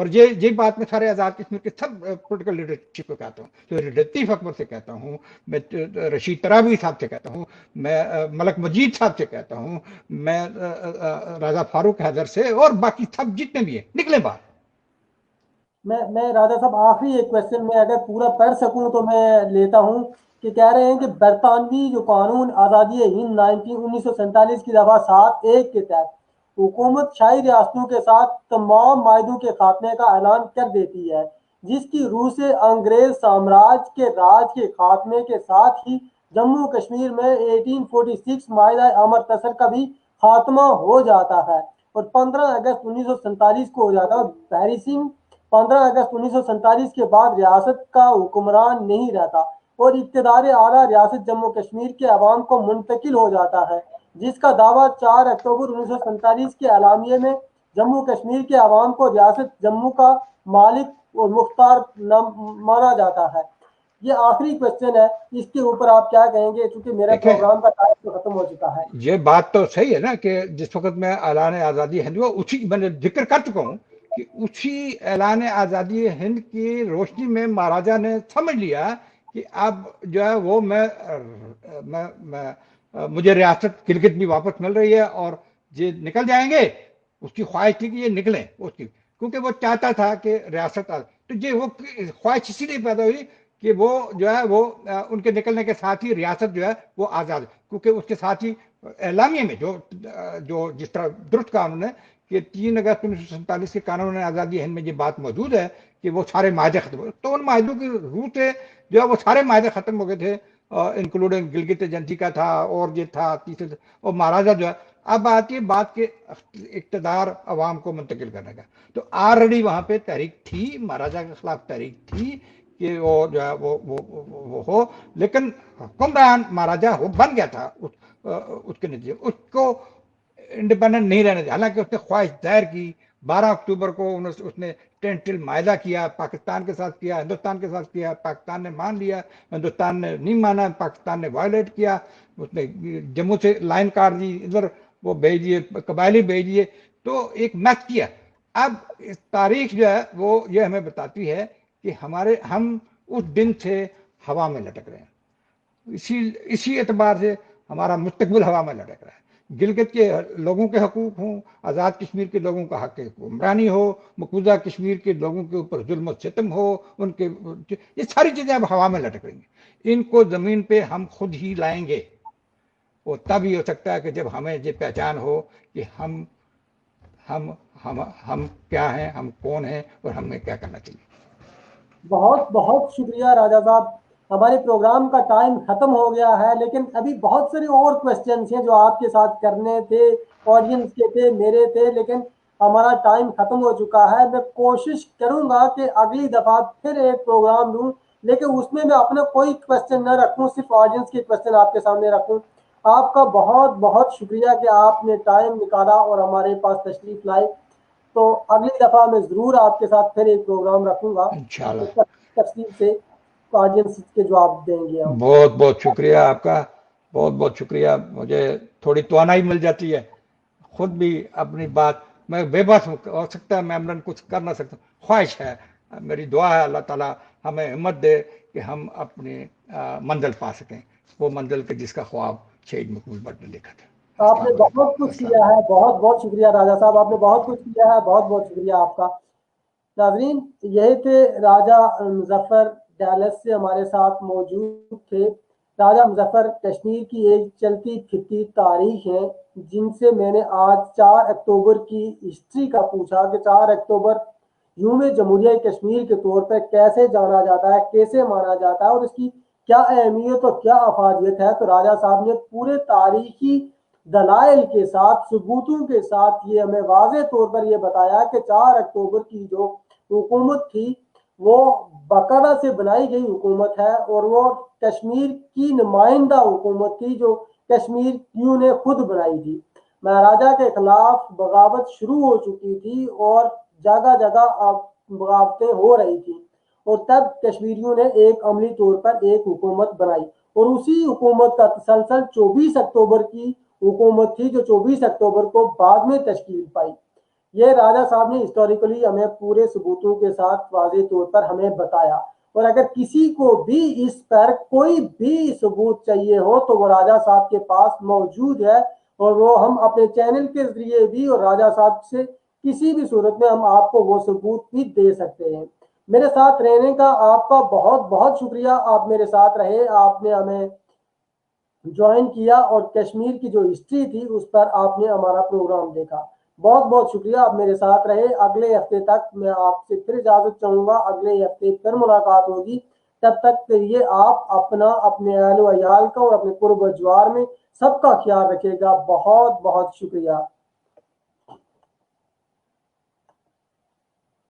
اور یہ بات میں سارے آزاد کشمیر کے سب پولیٹیکل لیڈرشپ کو کہتا ہوں، تو لطیف اکبر سے کہتا ہوں، میں رشید ترابی صاحب سے کہتا ہوں، میں ملک مجید صاحب سے کہتا ہوں، میں راجہ فاروق حیدر سے، اور باقی سب جتنے بھی ہیں نکلیں باہر۔ میں راجہ صاحب آخری ایک کوشچن میں اگر پورا پڑھ سکوں تو میں لیتا ہوں کہ کہہ رہے ہیں کہ برطانوی جو قانون آزادی ہند 1947 کی دفعہ 7(1) کے تحت حکومت شاہی ریاستوں کے ساتھ تمام معاہدوں کے خاتمے کا اعلان کر دیتی ہے، جس کی روح سے انگریز سامراج کے راج کے خاتمے کے ساتھ ہی جموں کشمیر میں 1846 معاہدہ امرتسر کا بھی خاتمہ ہو جاتا ہے اور 15 اگست 1947 کو ہو جاتا ہے۔ بحری سنگھ 15 اگست 1947 کے بعد ریاست کا حکمران نہیں رہتا اور اقتدار اعلیٰ ریاست جموں کشمیر کے عوام کو منتقل ہو جاتا ہے، جس کا دعویٰ 4 اکتوبر 1947 کے اعلامیے میں جموں کشمیر کے عوام کو ریاست جموں کا مالک اور مختار مانا جاتا ہے۔ یہ آخری کوشچن ہے، اس کے اوپر آپ کیا کہیں گے؟ چونکہ میرا دیکھیں پروگرام کا ٹائم تو ختم ہو چکا ہے۔ یہ بات تو صحیح ہے نا کہ جس وقت میں اعلان آزادی ہند ہوا، اسی میں نے ذکر کر چکا ہوں کہ اسی اعلان آزادی ہند کی روشنی میں مہاراجا نے سمجھ لیا کہ اب جو ہے وہ مجھے ریاست گلگت بھی واپس مل رہی ہے اور یہ نکل جائیں گے۔ اس کی خواہش تھی کہ یہ نکلیں اس کی، کیونکہ وہ چاہتا تھا کہ ریاست تو یہ وہ خواہش اسی لیے پیدا ہوئی کہ وہ جو ہے وہ ان کے نکلنے کے ساتھ ہی ریاست جو ہے وہ آزاد، کیونکہ اس کے ساتھ ہی اعلامیے میں جو جس طرح درست قانون ہے کہ 3 اگست 1947 کے قانون آزادی ہند میں یہ بات موجود ہے کہ وہ سارے معاہدے ختم ہو گئے، تو ان معاہدوں کی روح سے جو ہے وہ سارے معاہدے ختم ہو گئے تھے، انکلوڈنگ گلگت ایجنسی کا تھا اور یہ تھا تیسرے، اور مہاراجا جو ہے اب آتی ہے بات کے اقتدار عوام کو منتقل کرنے کا، تو آلریڈی وہاں پہ تحریک تھی، مہاراجا کے خلاف تحریک تھی کہ وہ جو ہے وہ ہو، لیکن حکمران مہاراجا وہ بن گیا تھا اس کے نتیجے اس کو انڈیپینڈنٹ نہیں رہنے دیا، حالانکہ اس نے خواہش ظاہر کی۔ 12 اکتوبر کو اس نے ٹینٹل معاہدہ کیا، پاکستان کے ساتھ کیا، ہندوستان کے ساتھ کیا، پاکستان نے مان لیا، ہندوستان نے نہیں مانا، پاکستان نے وائلیٹ کیا، اس نے جموں سے لائن کاٹ دی، ادھر وہ بھیج دیے، قبائلی بھیج دیے، تو ایک میچ کیا۔ اب تاریخ جو ہے وہ یہ ہمیں بتاتی ہے کہ ہم اس دن سے ہوا میں لٹک رہے ہیں، اسی اعتبار سے ہمارا مستقبل ہوا میں لٹک رہا ہے۔ گلگت کے لوگوں کے حقوق ہوں، آزاد کشمیر کے لوگوں کا حق حکمرانی ہو، مقبوضہ کشمیر کے لوگوں کے اوپر ظلم و ستم ہو، یہ ساری چیزیں اب ہوا میں لٹک رہی ہیں، ان کو زمین پہ ہم خود ہی لائیں گے، وہ تب ہی ہو سکتا ہے کہ جب ہمیں یہ پہچان ہو کہ ہم کیا ہیں، ہم کون ہیں اور ہمیں کیا کرنا چاہیے۔ بہت بہت شکریہ راجہ صاحب، ہمارے پروگرام کا ٹائم ختم ہو گیا ہے، لیکن ابھی بہت سارے اور کوشچنس ہیں جو آپ کے ساتھ کرنے تھے، آڈینس کے تھے، میرے تھے، لیکن ہمارا ٹائم ختم ہو چکا ہے۔ میں کوشش کروں گا کہ اگلی دفعہ پھر ایک پروگرام لوں، لیکن اس میں اپنا کوئی کوشچن نہ رکھوں، صرف آڈینس کے کوشچن آپ کے سامنے رکھوں۔ آپ کا بہت بہت شکریہ کہ آپ نے ٹائم نکالا اور ہمارے پاس تشریف لائے۔ تو اگلی دفعہ میں ضرور آپ کے ساتھ پھر ایک پروگرام رکھوں گا، انشاءاللہ۔ تفصیل سے آڈینس کے جواب دیں گے ہم۔ بہت بہت شکریہ آپ کا، بہت بہت شکریہ، مجھے تھوڑی توانائی مل جاتی ہے، خود بھی اپنی بات میں بے بس ہو سکتا ہے میں کچھ کر نہ سکتا، خواہش ہے، میری دعا ہے اللہ تعالیٰ ہمیں ہمت دے کہ ہم اپنی منزل پا سکیں، وہ منزل کے جس کا خواب شہید مقبول بٹ نے لکھا تھا۔ آپ نے السلام علیکم۔ بہت کچھ السلام کیا ہے، بہت بہت شکریہ راجہ صاحب، آپ نے بہت کچھ کیا ہے، بہت بہت شکریہ آپ کا۔ ناظرین، یہی تھے راجہ مظفر ڈیلس سے ہمارے ساتھ موجود تھے۔ راجہ مظفر کشمیر کی ایک چلتی پھرتی تاریخ ہے، جن سے میں نے آج 4 اکتوبر کی ہسٹری کا پوچھا کہ 4 اکتوبر یوم جمہوریہ کشمیر کے طور پر کیسے جانا جاتا ہے، کیسے مانا جاتا ہے اور اس کی کیا اہمیت اور کیا افادیت ہے۔ تو راجہ صاحب نے پورے تاریخی دلائل کے ساتھ، ثبوتوں کے ساتھ یہ ہمیں واضح طور پر یہ بتایا کہ 4 اکتوبر کی جو حکومت تھی وہ باقاعدہ سے بنائی گئی حکومت ہے اور وہ کشمیر کی نمائندہ حکومت تھی جو کشمیر کیوں نے خود بنائی تھی۔ مہاراجہ کے خلاف بغاوت شروع ہو چکی تھی اور جگہ جگہ بغاوتیں ہو رہی تھیں، اور تب کشمیریوں نے ایک عملی طور پر ایک حکومت بنائی، اور اسی حکومت کا تسلسل 24 اکتوبر کی حکومت تھی جو 24 اکتوبر کو بعد میں تشکیل پائی۔ یہ راجہ صاحب نے ہسٹوریکلی ہمیں پورے ثبوتوں کے ساتھ واضح طور پر ہمیں بتایا، اور اگر کسی کو بھی اس پر کوئی بھی ثبوت چاہیے ہو تو وہ راجہ صاحب کے پاس موجود ہے، اور وہ ہم اپنے چینل کے ذریعے بھی اور راجہ صاحب سے کسی بھی صورت میں ہم آپ کو وہ ثبوت بھی دے سکتے ہیں۔ میرے ساتھ رہنے کا آپ کا بہت بہت شکریہ، آپ میرے ساتھ رہے، آپ نے ہمیں جوائن کیا اور کشمیر کی جو ہسٹری تھی اس پر آپ نے ہمارا پروگرام دیکھا۔ بہت بہت شکریہ، آپ میرے ساتھ رہے۔ اگلے ہفتے تک میں آپ سے پھر اجازت چاہوں گا، اگلے ہفتے پھر ملاقات ہوگی۔ تب تک کے لیے آپ اپنا، اپنے اہل و عیال کا اور اپنے قرب و جوار میں سب کا خیال رکھے گا۔ بہت بہت شکریہ۔